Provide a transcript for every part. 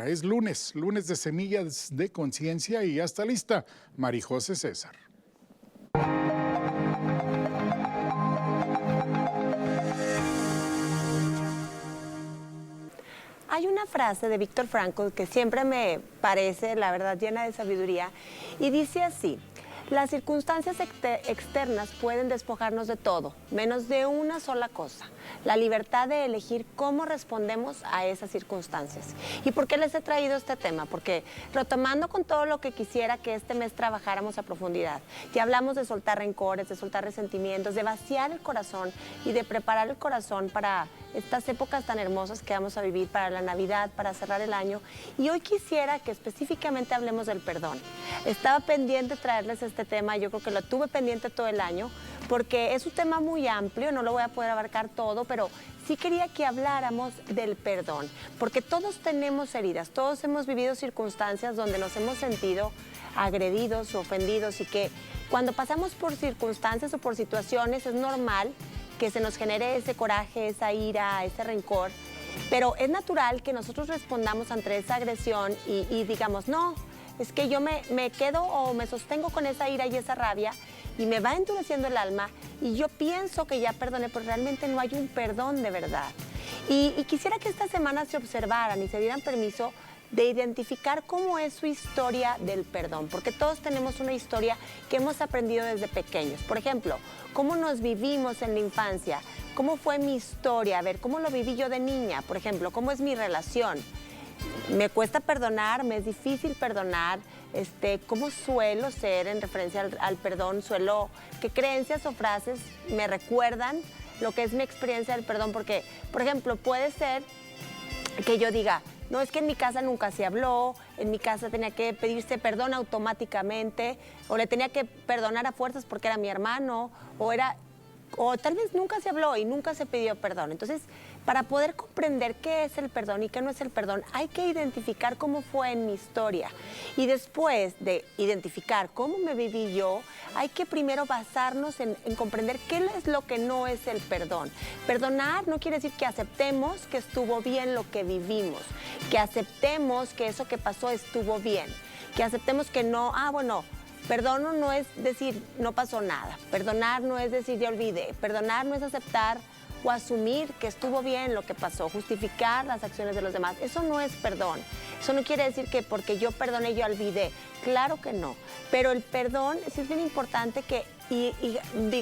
Es lunes, lunes de Semillas de Conciencia y ya está lista Marijose César. Hay una frase de Viktor Frankl que siempre me parece, la verdad, llena de sabiduría y dice así: las circunstancias externas pueden despojarnos de todo, menos de una sola cosa: la libertad de elegir cómo respondemos a esas circunstancias. ¿Y por qué les he traído este tema? Porque retomando con todo lo que quisiera que este mes trabajáramos a profundidad, ya hablamos de soltar rencores, de soltar resentimientos, de vaciar el corazón y de preparar el corazón para estas épocas tan hermosas que vamos a vivir, para la Navidad, para cerrar el año. Y hoy quisiera que específicamente hablemos del perdón. Estaba pendiente de traerles este tema, yo creo que lo tuve pendiente todo el año, porque es un tema muy amplio, no lo voy a poder abarcar todo, pero sí quería que habláramos del perdón, porque todos tenemos heridas, todos hemos vivido circunstancias donde nos hemos sentido agredidos o ofendidos, y que cuando pasamos por circunstancias o por situaciones es normal que se nos genere ese coraje, esa ira, ese rencor, pero es natural que nosotros respondamos ante esa agresión y digamos, no, es que yo me quedo o me sostengo con esa ira y esa rabia y me va endureciendo el alma y yo pienso que ya perdoné, pero realmente no hay un perdón de verdad. Y quisiera que esta semana se observaran y se dieran permiso de identificar cómo es su historia del perdón, porque todos tenemos una historia que hemos aprendido desde pequeños. Por ejemplo, cómo nos vivimos en la infancia, cómo fue mi historia, a ver, cómo lo viví yo de niña, por ejemplo, cómo es mi relación. Me cuesta perdonar, me es difícil perdonar, cómo suelo ser en referencia al perdón, qué creencias o frases me recuerdan lo que es mi experiencia del perdón, porque, por ejemplo, puede ser que yo diga, no, es que en mi casa nunca se habló, en mi casa tenía que pedirse perdón automáticamente, o le tenía que perdonar a fuerzas porque era mi hermano, o tal vez nunca se habló y nunca se pidió perdón. Entonces, para poder comprender qué es el perdón y qué no es el perdón, hay que identificar cómo fue en mi historia. Y después de identificar cómo me viví yo, hay que primero basarnos en comprender qué es lo que no es el perdón. Perdonar no quiere decir que aceptemos que estuvo bien lo que vivimos, que aceptemos que eso que pasó estuvo bien, que aceptemos que no, perdono no es decir no pasó nada, perdonar no es decir ya olvidé, perdonar no es aceptar o asumir que estuvo bien lo que pasó, justificar las acciones de los demás. Eso no es perdón. Eso no quiere decir que porque yo perdoné yo olvidé. Claro que no. Pero el perdón sí es bien importante que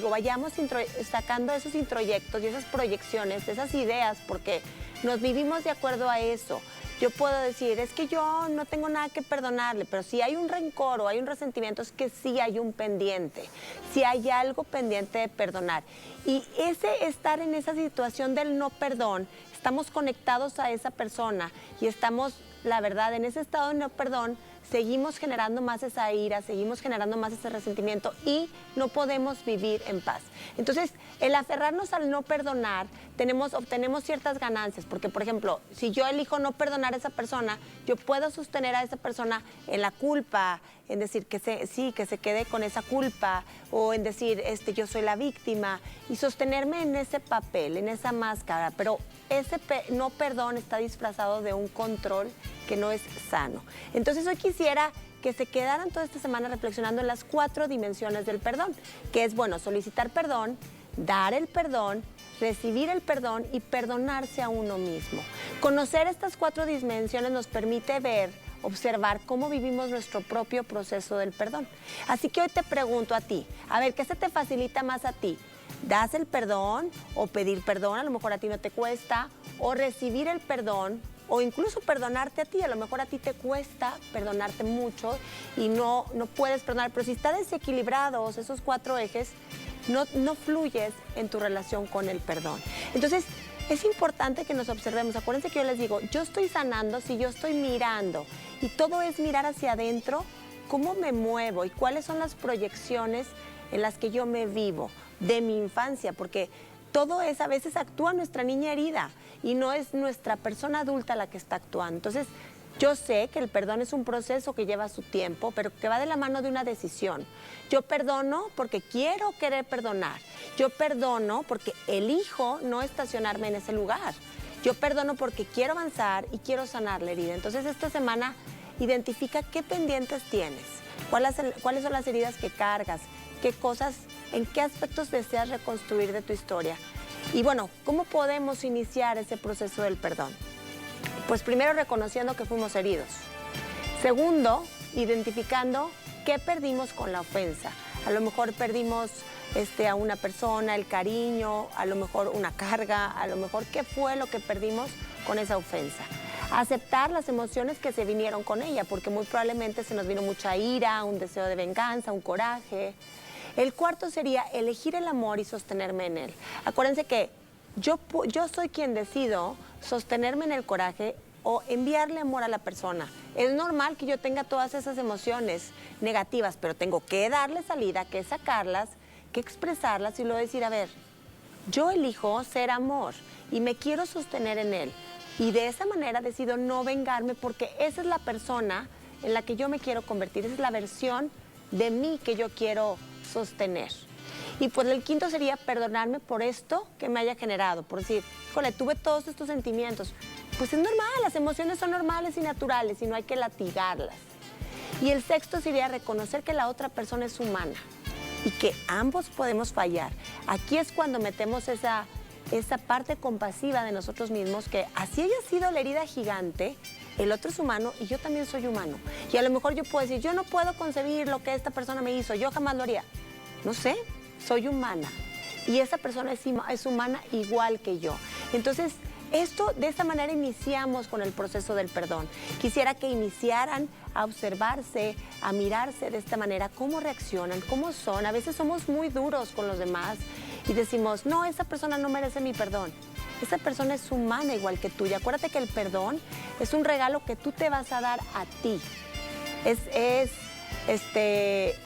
vayamos sacando esos introyectos y esas proyecciones, esas ideas, porque nos vivimos de acuerdo a eso. Yo puedo decir, es que yo no tengo nada que perdonarle, pero si hay un rencor o hay un resentimiento, es que sí hay un pendiente, sí hay algo pendiente de perdonar. Y ese estar en esa situación del no perdón, estamos conectados a esa persona y estamos, la verdad, en ese estado de no perdón, seguimos generando más esa ira, seguimos generando más ese resentimiento y no podemos vivir en paz. Entonces, el aferrarnos al no perdonar, obtenemos ciertas ganancias, porque, por ejemplo, si yo elijo no perdonar a esa persona, yo puedo sostener a esa persona en la culpa, en decir que se quede con esa culpa, o en decir, yo soy la víctima, y sostenerme en ese papel, en esa máscara, pero ese no perdón está disfrazado de un control que no es sano. Entonces hoy quisiera que se quedaran toda esta semana reflexionando en las 4 dimensiones del perdón, que es, solicitar perdón, dar el perdón, recibir el perdón y perdonarse a uno mismo. Conocer estas 4 dimensiones nos permite observar cómo vivimos nuestro propio proceso del perdón. Así que hoy te pregunto a ti, a ver, ¿qué se te facilita más a ti? ¿Das el perdón o pedir perdón? A lo mejor a ti no te cuesta, o recibir el perdón, o incluso perdonarte a ti. A lo mejor a ti te cuesta perdonarte mucho y no puedes perdonar, pero si están desequilibrados esos 4 ejes, no fluyes en tu relación con el perdón. Entonces, es importante que nos observemos. Acuérdense que yo les digo, yo estoy sanando si yo estoy mirando, y todo es mirar hacia adentro, cómo me muevo y cuáles son las proyecciones en las que yo me vivo de mi infancia, porque todo es, a veces actúa nuestra niña herida y no es nuestra persona adulta la que está actuando. Entonces, yo sé que el perdón es un proceso que lleva su tiempo, pero que va de la mano de una decisión. Yo perdono porque quiero querer perdonar. Yo perdono porque elijo no estacionarme en ese lugar. Yo perdono porque quiero avanzar y quiero sanar la herida. Entonces esta semana identifica qué pendientes tienes, cuáles son las heridas que cargas, qué cosas, en qué aspectos deseas reconstruir de tu historia. Y bueno, ¿cómo podemos iniciar ese proceso del perdón? Pues primero reconociendo que fuimos heridos. Segundo, identificando qué perdimos con la ofensa. A lo mejor perdimos a una persona, el cariño, a lo mejor una carga, a lo mejor qué fue lo que perdimos con esa ofensa. Aceptar las emociones que se vinieron con ella, porque muy probablemente se nos vino mucha ira, un deseo de venganza, un coraje. El cuarto sería elegir el amor y sostenerme en él. Acuérdense que yo soy quien decido sostenerme en el coraje o enviarle amor a la persona. Es normal que yo tenga todas esas emociones negativas, pero tengo que darle salida, que sacarlas, que expresarlas y luego decir, a ver, yo elijo ser amor y me quiero sostener en él. Y de esa manera decido no vengarme porque esa es la persona en la que yo me quiero convertir, esa es la versión de mí que yo quiero sostener. Y pues el quinto sería perdonarme por esto que me haya generado, por decir, híjole, tuve todos estos sentimientos. Pues es normal, las emociones son normales y naturales y no hay que latigarlas. Y el sexto sería reconocer que la otra persona es humana y que ambos podemos fallar. Aquí es cuando metemos esa parte compasiva de nosotros mismos, que así haya sido la herida gigante, el otro es humano y yo también soy humano. Y a lo mejor yo puedo decir, yo no puedo concebir lo que esta persona me hizo, yo jamás lo haría. No sé, soy humana y esa persona es humana igual que yo. Entonces, de esta manera iniciamos con el proceso del perdón. Quisiera que iniciaran a observarse, a mirarse de esta manera, cómo reaccionan, cómo son. A veces somos muy duros con los demás y decimos, no, esa persona no merece mi perdón. Esa persona es humana igual que tú. Y acuérdate que el perdón es un regalo que tú te vas a dar a ti. Es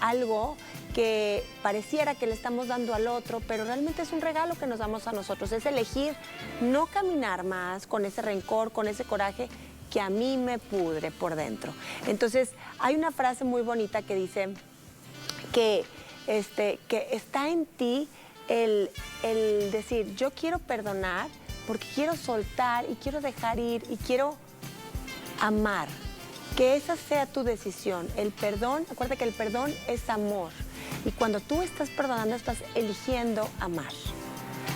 algo que pareciera que le estamos dando al otro, pero realmente es un regalo que nos damos a nosotros. Es elegir no caminar más con ese rencor, con ese coraje que a mí me pudre por dentro. Entonces, hay una frase muy bonita que dice que está en ti el decir, yo quiero perdonar porque quiero soltar y quiero dejar ir y quiero amar. Que esa sea tu decisión. El perdón, acuérdate que el perdón es amor. Y cuando tú estás perdonando, estás eligiendo amar.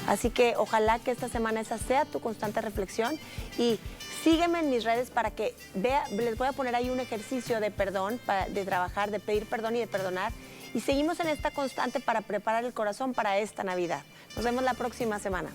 Así que ojalá que esta semana esa sea tu constante reflexión. Y sígueme en mis redes para que les voy a poner ahí un ejercicio de perdón, de trabajar, de pedir perdón y de perdonar. Y seguimos en esta constante para preparar el corazón para esta Navidad. Nos vemos la próxima semana.